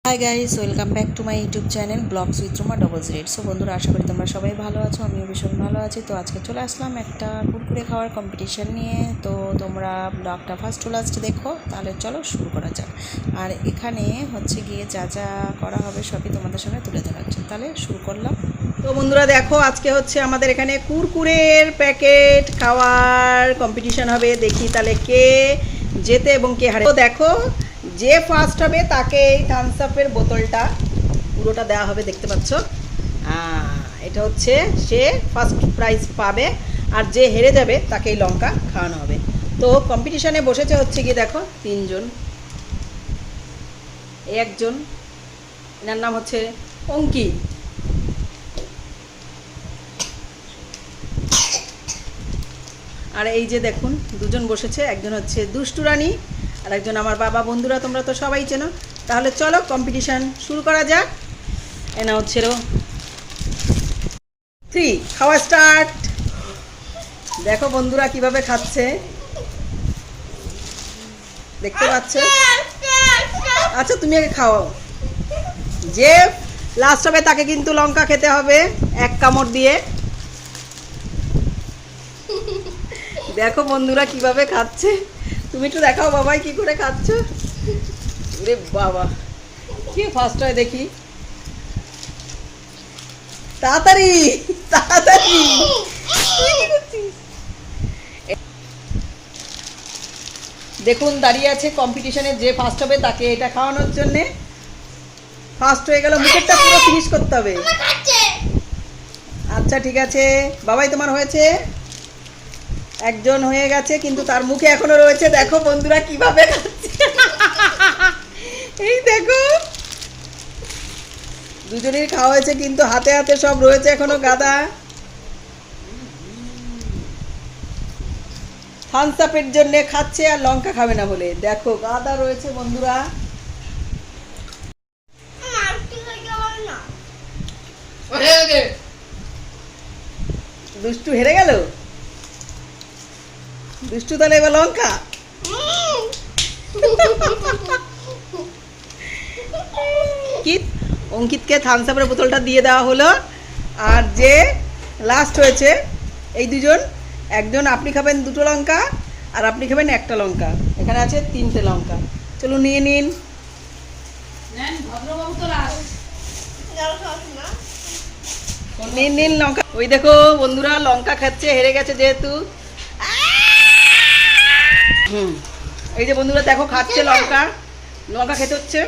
High guys, welcome back to my YouTube channel blogs with Ruma #8। So বন্ধুরা, আশা করি তোমরা সবাই ভালো আছো। আমিও ভীষণ ভালো আছি। তো আজকে চলে আসলাম একটা কুরকুরে খাওয়ার কম্পিটিশান নিয়ে। তো তোমরা ব্লগটা ফার্স্ট টু লাস্ট দেখো, তাহলে চলো শুরু করা যাক। আর এখানে হচ্ছে গিয়ে যা যা করা হবে সবই তোমাদের সঙ্গে তুলে ধরা হচ্ছে। তাহলে শুরু করলাম। তো বন্ধুরা দেখো, আজকে হচ্ছে আমাদের এখানে কুরকুরের প্যাকেট খাওয়ার কম্পিটিশান হবে। দেখি তাহলে কে জেতে এবং কে হারে। তো দেখো, যে ফার্স্ট হবে তাকে এই থামস আপের বোতলটা পুরোটা দেওয়া হবে, দেখতে পাচ্ছ। এটা হচ্ছে সে ফার্স্ট প্রাইজ পাবে, আর যে হেরে যাবে তাকে এই লঙ্কা খাওয়ানো হবে। তো কম্পিটিশানে বসেছে হচ্ছে গিয়ে দেখো 3 জন। এই একজন, এনার নাম হচ্ছে অঙ্কিত। আর এই যে দেখুন, দুজন বসেছে, একজন হচ্ছে দুষ্টু রানী আর একজন আমার বাবা। বন্ধুরা তোমরা তো সবাই চেনো। তাহলে চলো কম্পিটিশান শুরু করা যাক। এনা হচ্ছে 3, খাওয়া স্টার্ট। দেখো বন্ধুরা কিভাবে খাচ্ছে, দেখতে পাচ্ছ। আচ্ছা তুমি আগে খাও। যে লাস্ট হবে তাকে কিন্তু লঙ্কা খেতে হবে 1 কামড় দিয়ে। দেখো বন্ধুরা কিভাবে খাচ্ছে। তুমি একটু দেখাও বাবাই কি করে খাচ্ছ। রে বাবা, কে ফার্স্ট হয় দেখি। তাড়াতাড়ি তাড়াতাড়ি। দেখুন দাঁড়িয়ে আছে কম্পিটিশনে, যে ফার্স্ট হবে তাকে এটা খাওয়ানোর জন্যে। ফার্স্ট হয়ে গেল, মুখেরটা পুরো ফিনিশ করতে হবে। আচ্ছা ঠিক আছে বাবাই, তোমার হয়েছে। একজন হয়ে গেছে, কিন্তু তার মুখে এখনো রয়েছে। দেখো বন্ধুরা কিভাবে খাচ্ছে। এই দেখো, দুজনের খাওয়া হয়েছে, কিন্তু হাতে হাতে সব রয়েছে এখনো গাদা। থামস আপের জন্য খাচ্ছে আর লঙ্কা খাবে না বলে। দেখো গাদা রয়েছে বন্ধুরা। দুষ্টু হেরে গেল। দুষ্টু তাহলে এবার লঙ্কা। অঙ্কিতকে থামস আপের বোতলটা দিয়ে দেওয়া হলো। আর যে লাস্ট হয়েছে এই দুজন, একজন আপনি খাবেন 2টো লঙ্কা আর আপনি খাবেন 1টা লঙ্কা। এখানে আছে 3টে লঙ্কা। চলুন নিয়ে নিন। নিন নিন লঙ্কা। ওই দেখো বন্ধুরা লঙ্কা খাচ্ছে, হেরে গেছে যেহেতু। এই যে বন্ধুরা দেখো খাচ্ছে লঙ্কা। লঙ্কা খেতে হচ্ছে,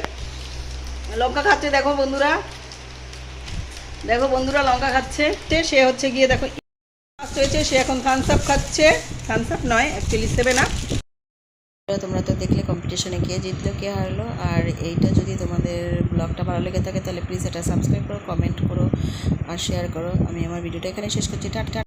লঙ্কা খাচ্ছে। দেখো বন্ধুরা, দেখো বন্ধুরা লঙ্কা খাচ্ছে। সে হচ্ছে গিয়ে দেখো ফার্স্ট হয়েছে, সে এখন থামস আপ খাচ্ছে। থামস আপ নয়, অ্যাকচুয়ালি 7 আপ। তোমরা তো দেখলে কম্পিটিশানে কে জিতলো কে হারলো। আর এইটা যদি তোমাদের ব্লগটা ভালো লেগে থাকে তাহলে প্লিজ এটা সাবস্ক্রাইব করো, কমেন্ট করো আর শেয়ার করো। আমি আমার ভিডিওটা এখানে শেষ করছি। টাটা।